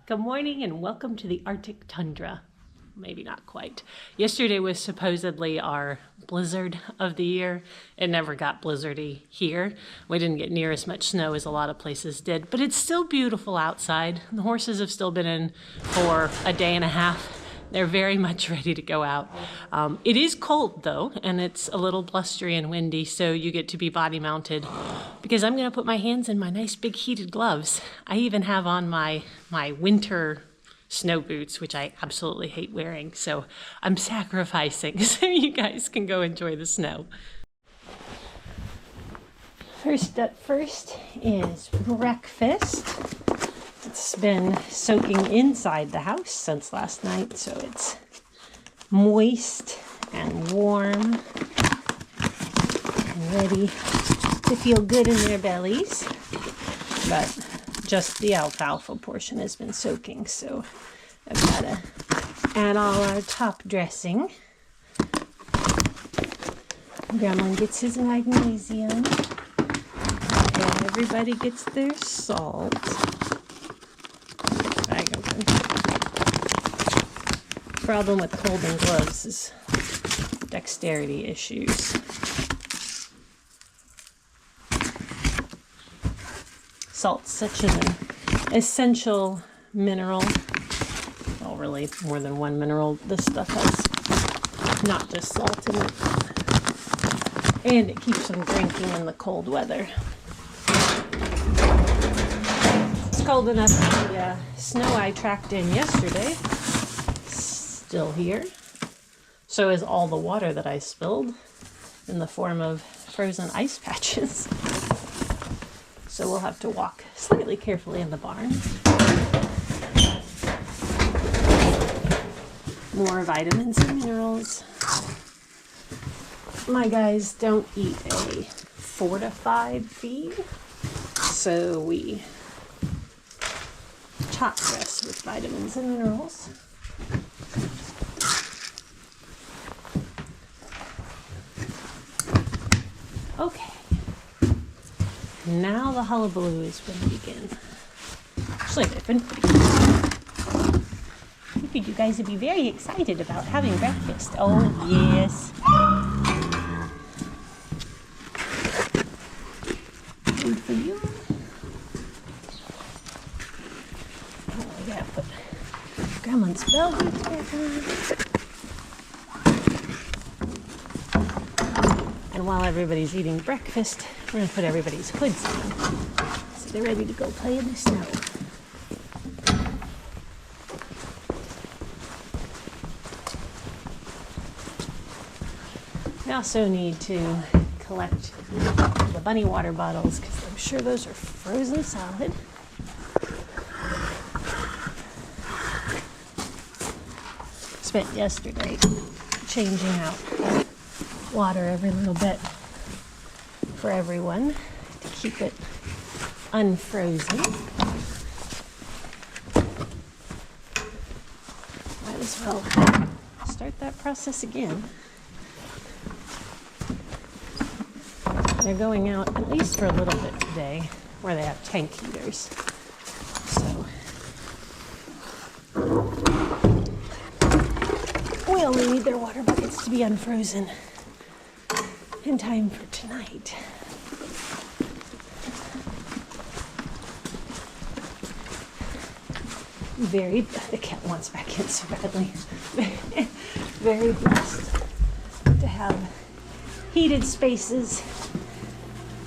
Good morning and welcome to the Arctic tundra. Maybe not quite. Yesterday was supposedly our blizzard of the year. It never got blizzardy here. We didn't get near as much snow as a lot of places did, but it's still beautiful outside. The horses have still been in for a day and a half. They're very much ready to go out. It is cold though, and it's a little blustery and windy, so you get to be body mounted because I'm gonna put my hands in my nice big heated gloves. I even have on my winter snow boots, which I absolutely hate wearing, so I'm sacrificing so you guys can go enjoy the snow. First up first is breakfast. It's been soaking inside the house since last night, so it's moist and warm and ready to feel good in their bellies. But just the alfalfa portion has been soaking, so I've got to add all our top dressing. Grandma gets his magnesium, and everybody gets their salt. Problem with holding gloves is dexterity issues. Salt's such an essential mineral. Well, really more than one mineral. This stuff has not just salt in it. And it keeps them drinking in the cold weather. It's cold enough. The snow I tracked in yesterday still here. So is all the water that I spilled in the form of frozen ice patches. So we'll have to walk slightly carefully in the barn. More vitamins and minerals. My guys don't eat a fortified feed, so we top dress with vitamins and minerals. Okay, now the hullabaloo is going to begin. Actually, they've been pretty good. I figured you guys would be very excited about having breakfast. Oh, yes. Food for you. Oh, I gotta put Grandma's bell boots back on. And while everybody's eating breakfast, we're going to put everybody's hoods on so they're ready to go play in the snow. We also need to collect the bunny water bottles because I'm sure those are frozen solid. Spent yesterday changing out water every little bit for everyone to keep it unfrozen. Might as well start that process again. They're going out at least for a little bit today where they have tank heaters. So we only need their water buckets to be unfrozen in time for tonight. The cat wants back in so badly. Very blessed to have heated spaces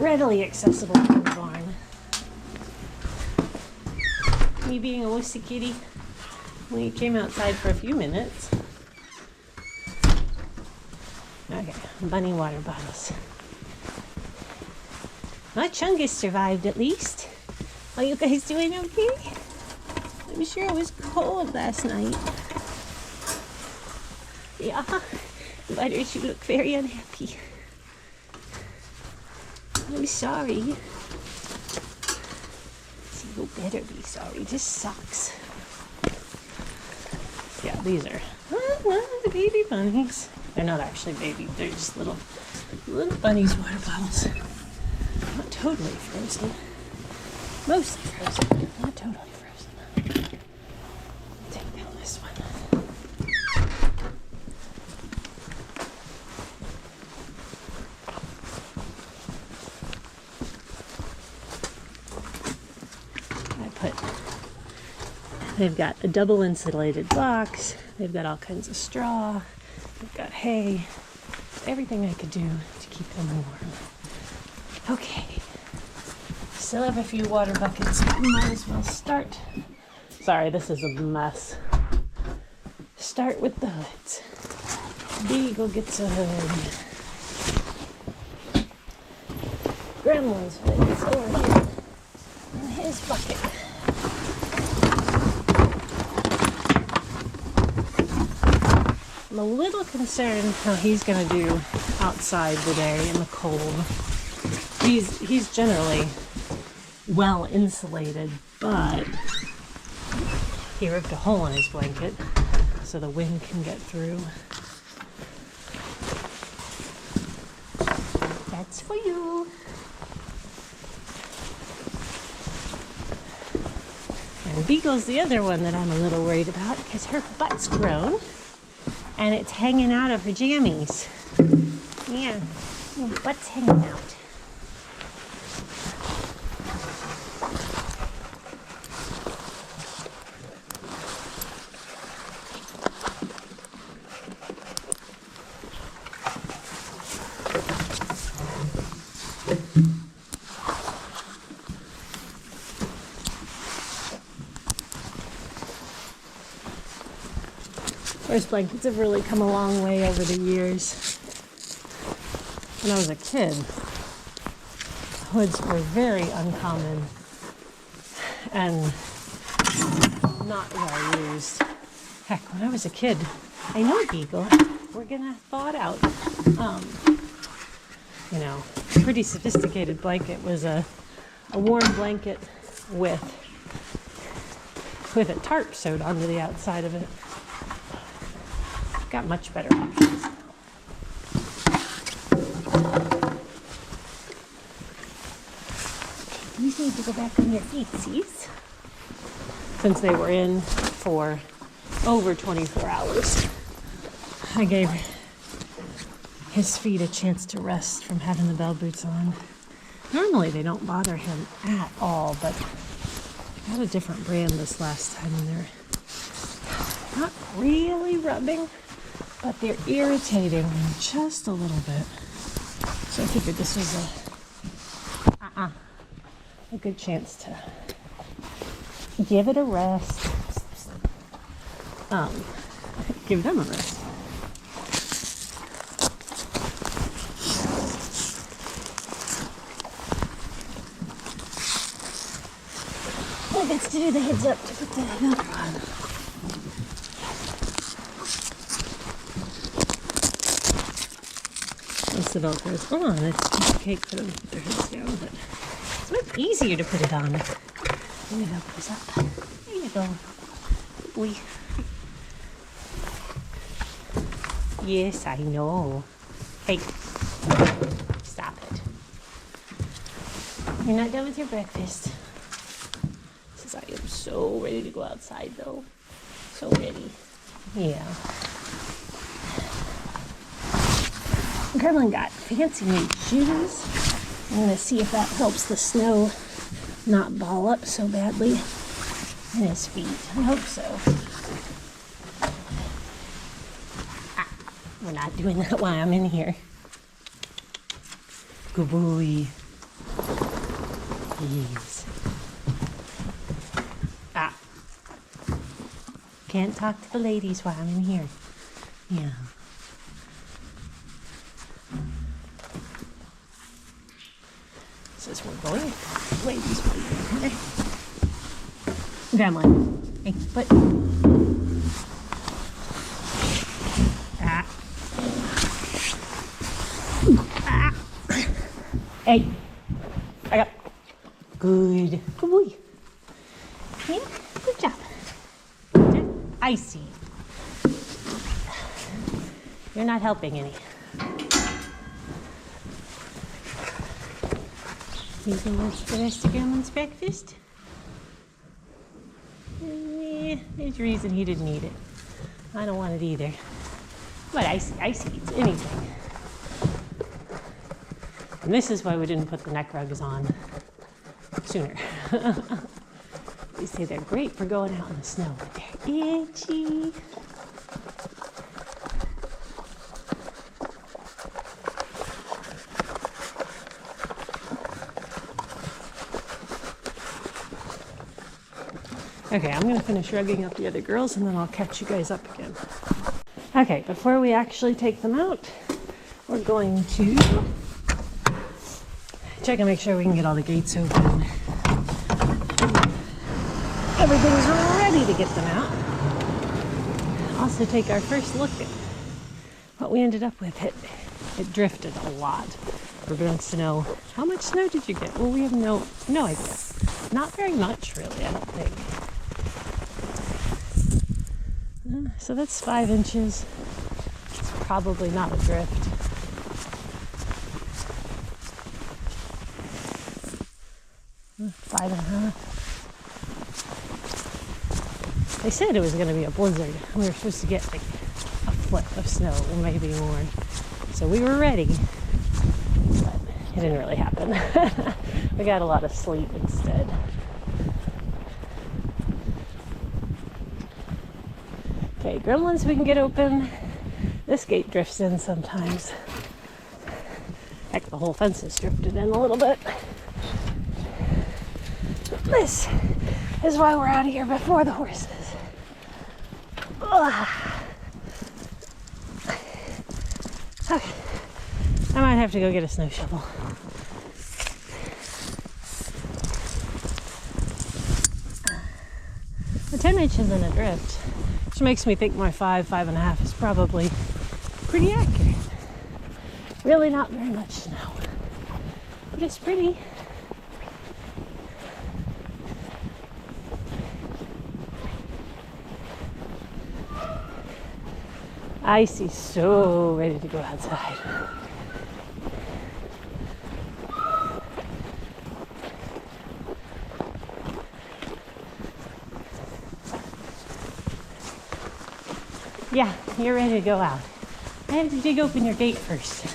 readily accessible in the barn. Me being a wussy kitty, we came outside for a few minutes. Okay, bunny water bottles. My Chungus survived at least. Are you guys doing okay? I'm sure it was cold last night. Yeah, Butters, you look very unhappy. I'm sorry. See, you better be sorry. This sucks. Yeah, these are the baby bunnies. They're not actually baby, they're just little bunnies water bottles. Not totally frozen. Mostly frozen, not totally frozen. They've got a double insulated box. They've got all kinds of straw. They've got hay. Everything I could do to keep them warm. Okay. Still have a few water buckets. Might as well start. Sorry, this is a mess. Start with the hoods. Beagle gets a hood. Gremlin's hood is over here in his bucket. I'm a little concerned how he's going to do outside today in the cold. He's generally well insulated, but he ripped a hole in his blanket so the wind can get through. That's for you. And Beagle's the other one that I'm a little worried about because her butt's grown and it's hanging out of her jammies. Yeah, her butt's hanging out. Those blankets have really come a long way over the years. When I was a kid, hoods were very uncommon and not well used. Heck, when I was a kid, I know Beagle, we're gonna thaw it out. Pretty sophisticated blanket was a warm blanket with a tarp sewed onto the outside of it. Got much better options. These need to go back on their feetsies. Since they were in for over 24 hours, I gave his feet a chance to rest from having the bell boots on. Normally they don't bother him at all, but I got a different brand this last time and they're not really rubbing, but they're irritating just a little bit. So I figured this was a good chance to give it a rest. Give them a rest. Who gets to do the heads up to put the Velcro on? Once the Velcro is on, it's a piece of cake for them to put their heads down, but it's much easier to put it on when the Velcro's up. There you go. Good boy. Yes, I know. Hey, stop it. You're not done with your breakfast. Says I am so ready to go outside though. So ready. Yeah. Gremlin got fancy new shoes. I'm going to see if that helps the snow not ball up so badly in his feet. I hope so. We're not doing that while I'm in here. Good boy. Yes. Can't talk to the ladies while I'm in here. Yeah. Says we're going. Ladies, okay. Gremlin. Hey, what? Hey, I got good boy. Yeah, good job. I see. You're not helping any. You can watch the rest of Gremlin's breakfast. There's a reason he didn't eat it. I don't want it either. But ice eats anything. And this is why we didn't put the neck rugs on sooner. They say they're great for going out in the snow, but they're itchy. Okay, I'm gonna finish rugging up the other girls and then I'll catch you guys up again. Okay, before we actually take them out, we're going to check and make sure we can get all the gates open. Everything's ready to get them out. Also take our first look at what we ended up with. It drifted a lot. We're going to know, how much snow did you get? Well, we have no idea. Not very much, really, I don't think. So that's 5 inches. It's probably not a drift. Five and a half. They said it was going to be a blizzard. We were supposed to get like a foot of snow or maybe more. So we were ready, but it didn't really happen. We got a lot of sleet instead. Okay, gremlins we can get open. This gate drifts in sometimes. Heck, the whole fence is drifted in a little bit. This is why we're out of here before the horses. Ugh. Okay, I might have to go get a snow shovel. The 10 inches in a drift, which makes me think my 5.5 is probably pretty accurate. Really not very much snow, but it's pretty. Icy, so ready to go outside. Yeah, you're ready to go out. I have to dig open your gate first.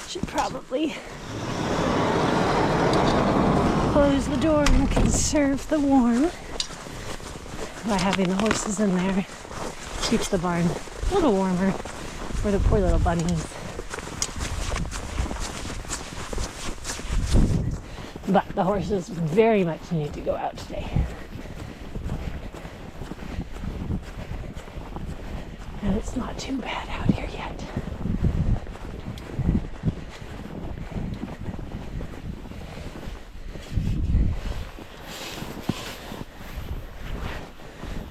Should probably close the door and conserve the warmth by having the horses in there. Keeps the barn a little warmer for the poor little bunnies. But the horses very much need to go out today. And it's not too bad out here yet.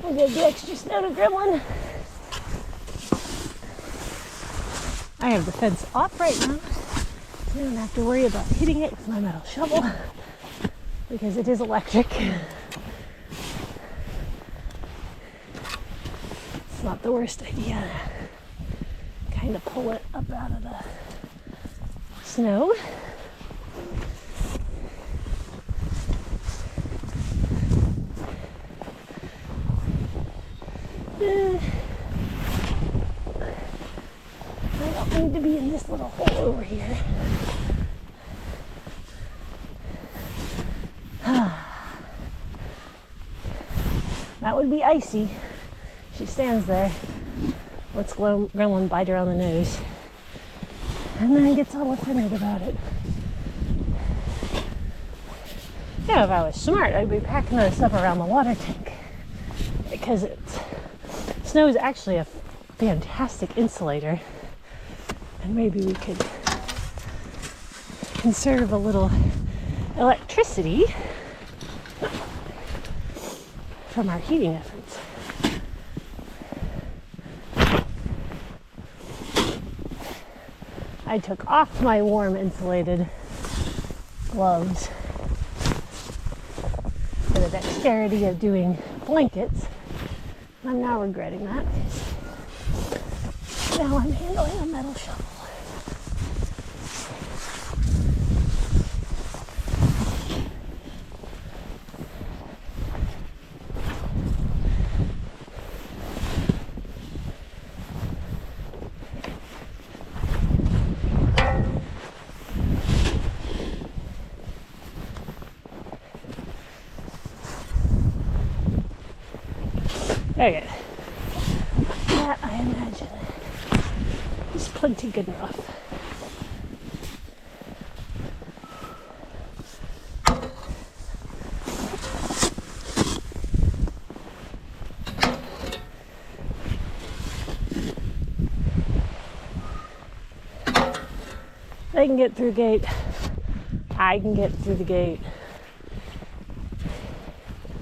We'll get the extra snow to gremlin. I have the fence off right now, so I don't have to worry about hitting it with my metal shovel because it is electric. It's not the worst idea to kind of pull it up out of the snow. I don't need to be in this little hole over here. That would be Icy. She stands there, lets gremlin bite her on the nose, and then gets all offended about it. Yeah, if I was smart, I'd be packing this up around the water tank because snow is actually a fantastic insulator, and maybe we could conserve a little electricity from our heating efforts. I took off my warm insulated gloves for the dexterity of doing blankets. I'm now regretting that. Now I'm handling a metal shovel. Okay. That, I imagine, is plenty good enough. They can get through the gate. I can get through the gate.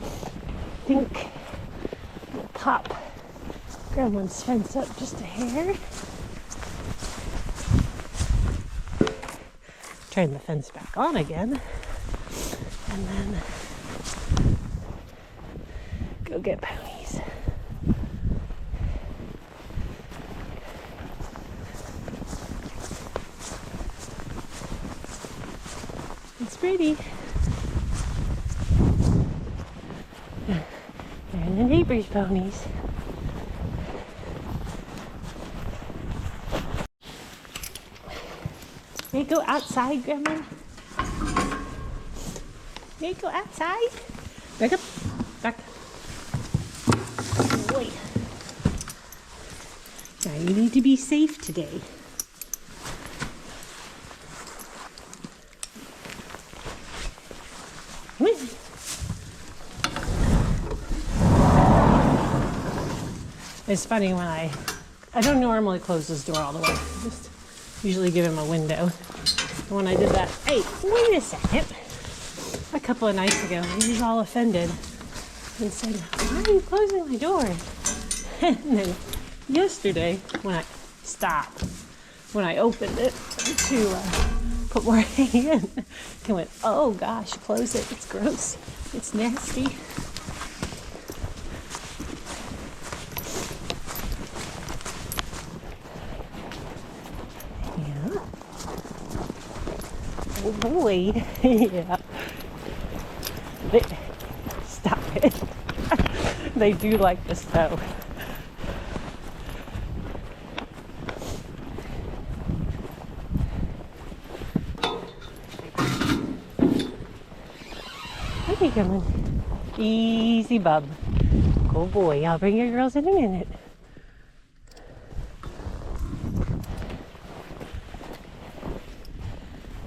I think we'll pop Gremlin's fence up just a hair. Turn the fence back on again. And then go get ponies. It's pretty. They're the neighbor's ponies. May I go outside, Grandma? May I go outside? Back up. Back. Boy. Now you need to be safe today. It's funny when I don't normally close this door all the way. Just usually give him a window. When I did that, hey, wait a second. A couple of nights ago, he was all offended and said, "Why are you closing my door?" And then yesterday, when I opened it to put more hay in, he went, "Oh gosh, close it. It's gross. It's nasty." Oh boy. Yeah. Stop it. They do like the snow. Okay, come on. Easy, bub. Good boy. I'll bring your girls in a minute.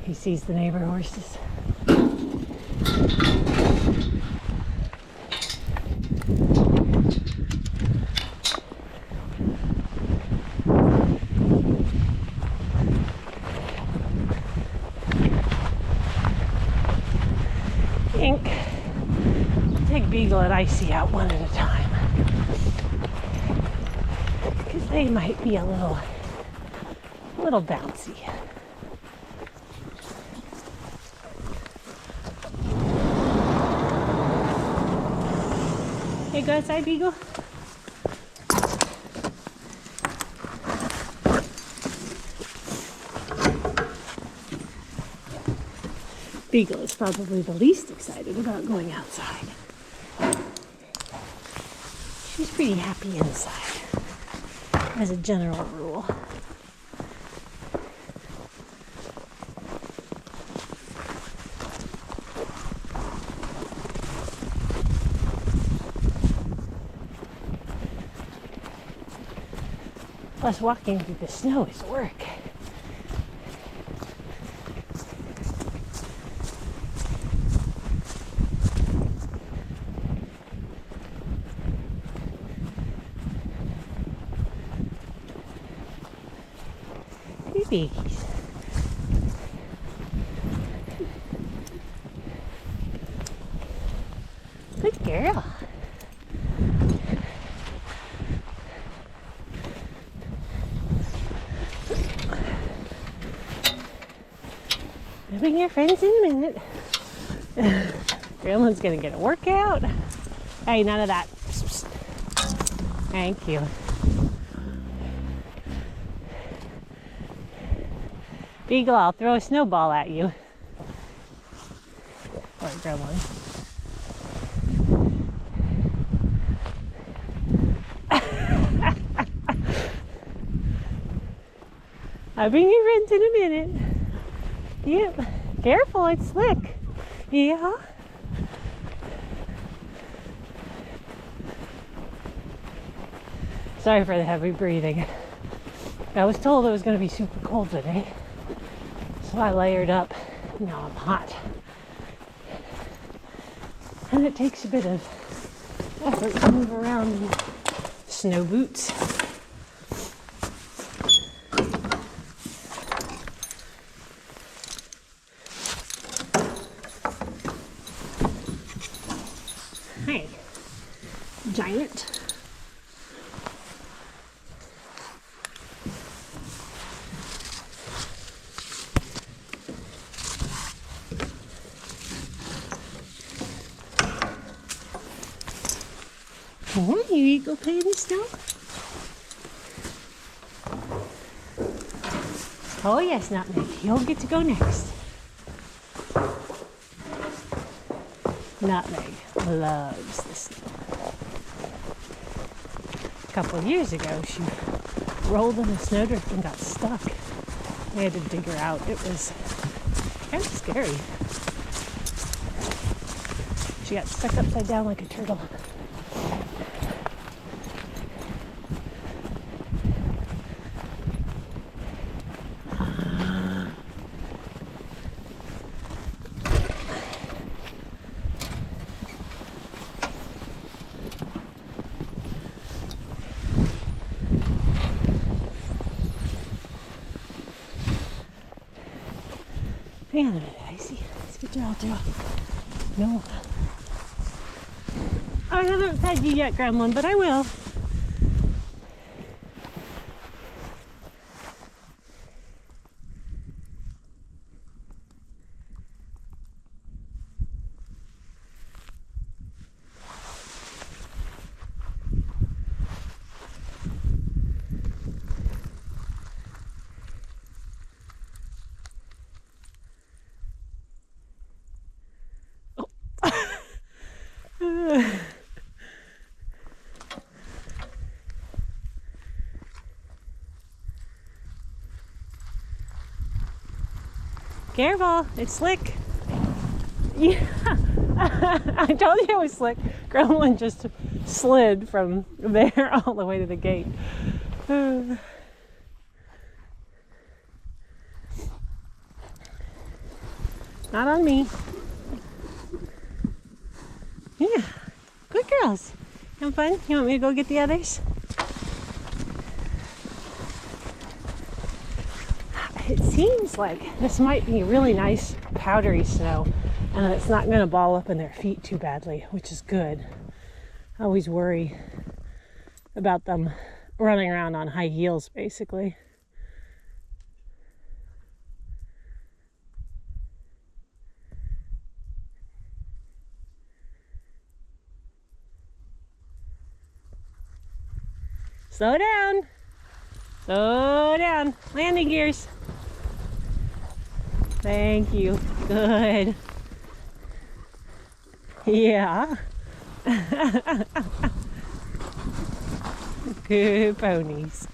He sees the neighbor horses. Ink. Take Beagle and Icy out one at a time. Because they might be a little bouncy. Hey, go outside, Beagle. Beagle is probably the least excited about going outside. She's pretty happy inside, as a general rule. Plus, walking through the snow is work. Hey, babies. Good girl. I'll bring your friends in a minute. Grandma's gonna get a workout. Hey, none of that. Thank you. Beagle, I'll throw a snowball at you. Or Grandma. I'll bring your friends in a minute. Yep. Careful, it's slick. Yeah. Sorry for the heavy breathing. I was told it was going to be super cold today, so I layered up. Now I'm hot. And it takes a bit of effort to move around in snow boots. Hey, giant. You eagle play in the snow? Oh yes, Nutmeg. You'll get to go next. Nutmeg loves the snow. A couple of years ago, she rolled in a snowdrift and got stuck. We had to dig her out. It was kind of scary. She got stuck upside down like a turtle. Hang on a minute, Icy. Let's get you out there. No. I haven't fed you yet, Gremlin, but I will. Careful, it's slick. Yeah, I told you it was slick. Gremlin just slid from there all the way to the gate. Not on me. Yeah, good girls. Having fun? You want me to go get the others? It seems like this might be really nice powdery snow and it's not going to ball up in their feet too badly, which is good. I always worry about them running around on high heels, basically. Slow down. Slow down. Landing gears. Thank you. Good. Yeah. Good ponies.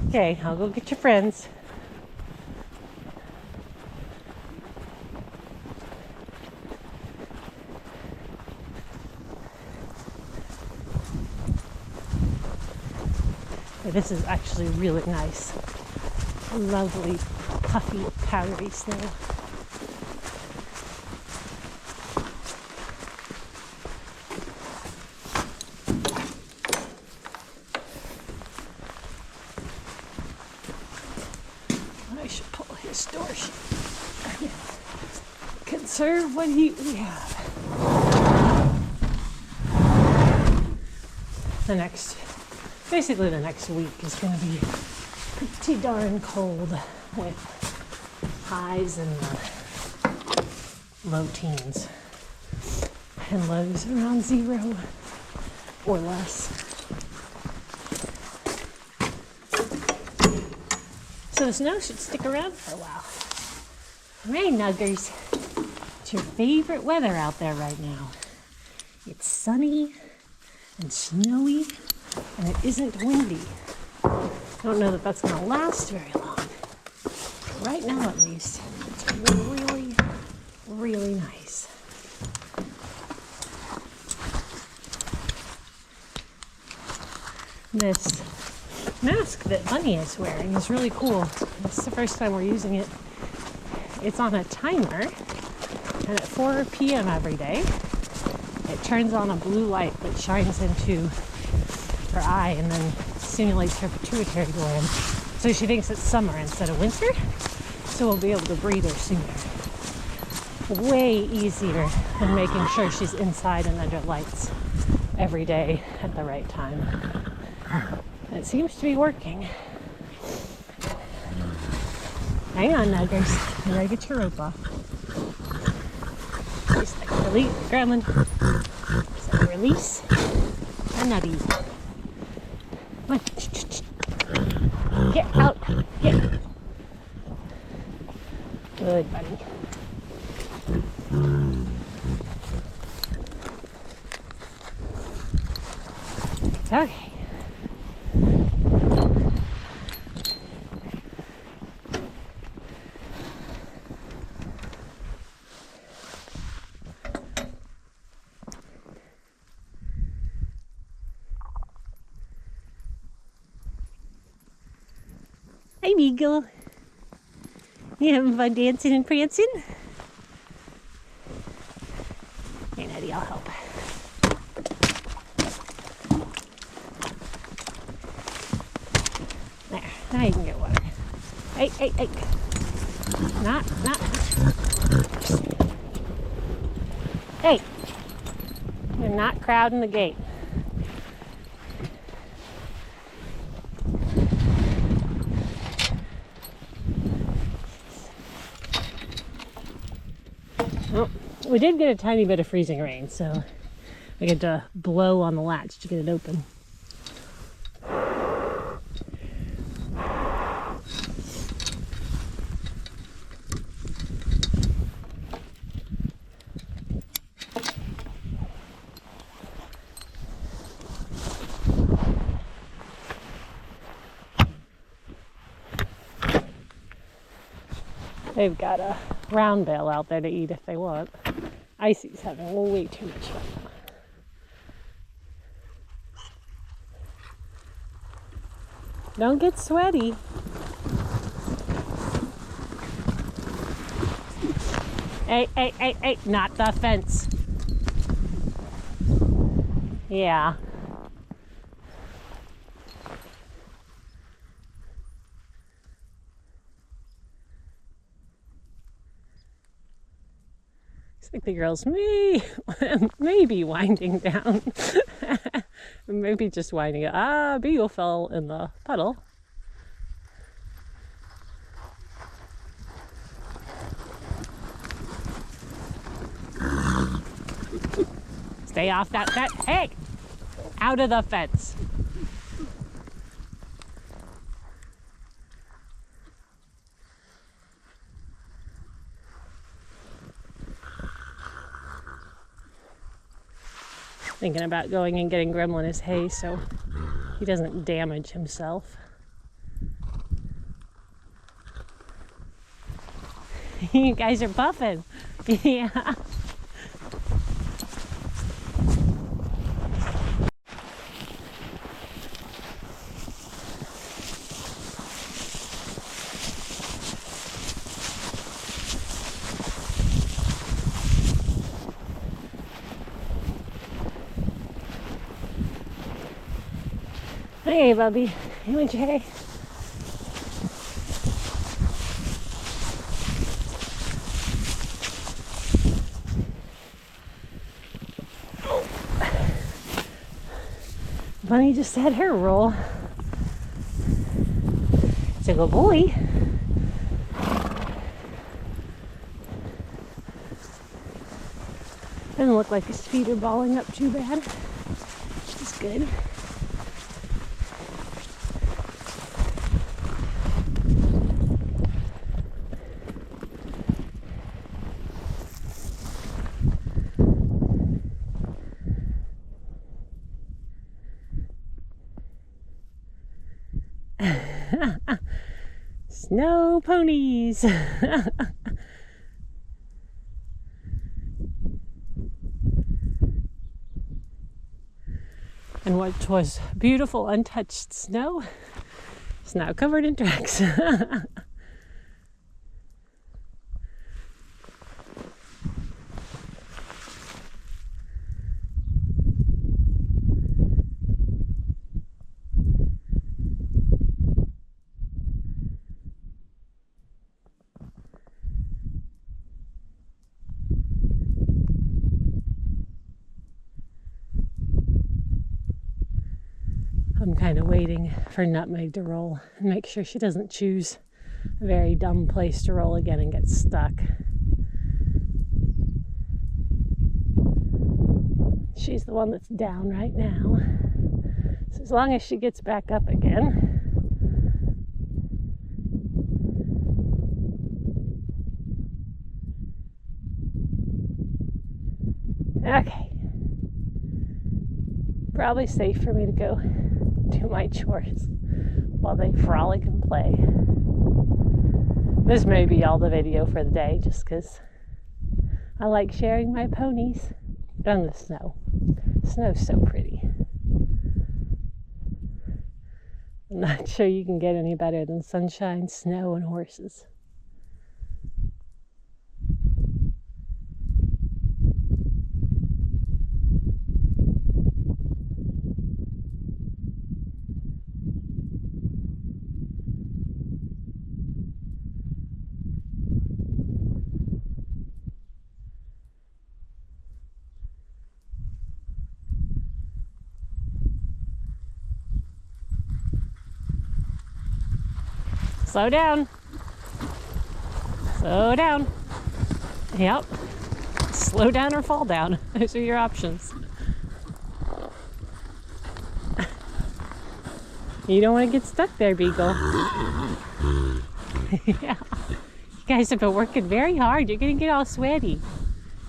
Okay, I'll go get your friends. This is actually really nice. Lovely, puffy, powdery snow. I should pull his store sheet. Conserve what heat we have. Basically the next week is going to be pretty darn cold with highs in the low teens and lows around 0 or less. So the snow should stick around for a while. Hey, Nuggers, it's your favorite weather out there right now. It's sunny and snowy and it isn't windy. I don't know that that's going to last very long. Right now, at least, it's really, really nice. This mask that Bunny is wearing is really cool. This is the first time we're using it. It's on a timer, and at 4 p.m. every day, it turns on a blue light that shines into her eye and then stimulates her pituitary gland. So she thinks it's summer instead of winter, so we'll be able to breathe her sooner. Way easier than making sure she's inside and under lights every day at the right time. It seems to be working. Hang on, Nuggers. You gotta get your rope off. Just like release, Gremlin. So release a nutty. Come on. Get out. Get. Good, buddy. Okay. Hi, Beagle. You having fun dancing and prancing? Hey, Nettie, I'll help. There, now you can get water. Hey, hey, hey. Not. Hey, you're not crowding the gate. Well, we did get a tiny bit of freezing rain, so I get to blow on the latch to get it open. They've got a round bale out there to eat if they want. Icy's having way too much fun. Don't get sweaty. Hey, not the fence. Yeah. Looks like the girls may be winding down. Maybe just winding it. Ah, Beagle fell in the puddle. Stay off that fence. Hey! Out of the fence. Thinking about going and getting Gremlin his hay so he doesn't damage himself. You guys are puffing. Yeah. Hey, Bubby. You want your hay? Bunny just had her roll. It's a good boy. Doesn't look like his feet are balling up too bad. It's good. Snow ponies. And what was beautiful untouched snow is now covered in tracks. I'm kind of waiting for Nutmeg to roll and make sure she doesn't choose a very dumb place to roll again and get stuck. She's the one that's down right now. So as long as she gets back up again. Okay. Probably safe for me to go do my chores while they frolic and play. This may be all the video for the day just because I like sharing my ponies on the snow. Snow's so pretty. I'm not sure you can get any better than sunshine, snow, and horses. Slow down. Slow down. Yep. Slow down or fall down. Those are your options. You don't want to get stuck there, Beagle. Yeah. You guys have been working very hard. You're going to get all sweaty.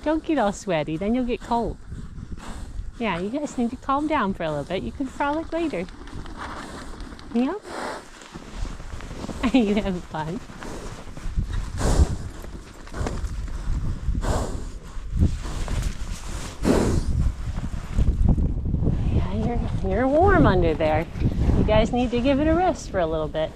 Don't get all sweaty, then you'll get cold. Yeah, you guys need to calm down for a little bit. You can frolic later. Yep. You have fun. Yeah, you're warm under there. You guys need to give it a rest for a little bit.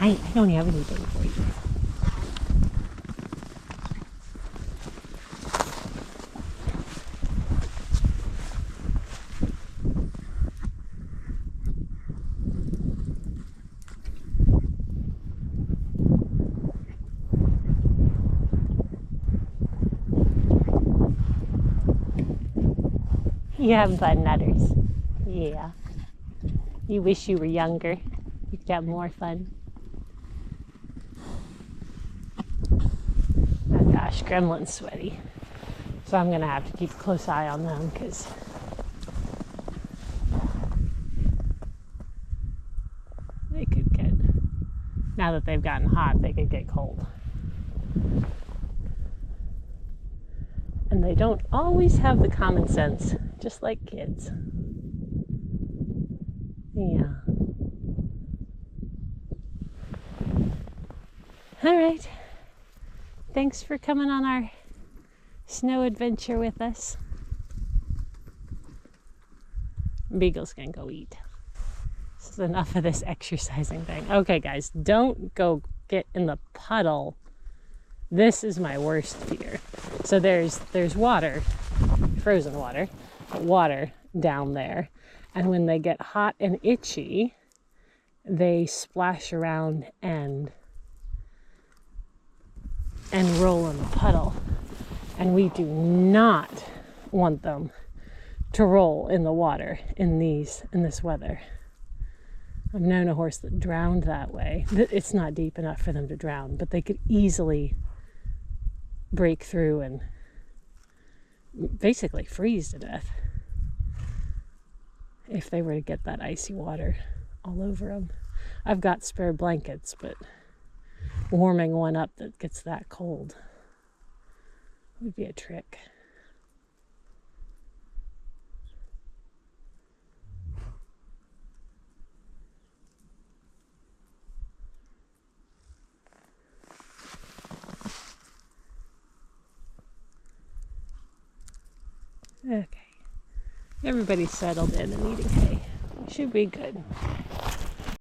I don't have anything for you. You have fun, Nutters. Yeah. You wish you were younger. You could have more fun. Oh gosh, Gremlin's sweaty. So I'm going to have to keep a close eye on them because they could get, now that they've gotten hot, they could get cold. And they don't always have the common sense, just like kids. Yeah. All right. Thanks for coming on our snow adventure with us. Beagle's gonna go eat. This is enough of this exercising thing. Okay, guys, don't go get in the puddle. This is my worst fear. So there's water, frozen water, but water down there. And when they get hot and itchy, they splash around and roll in the puddle. And we do not want them to roll in the water in this weather. I've known a horse that drowned that way. It's not deep enough for them to drown, but they could easily break through and basically freeze to death if they were to get that icy water all over them. I've got spare blankets, but warming one up that gets that cold would be a trick. Okay. Everybody's settled in and eating hay. We should be good.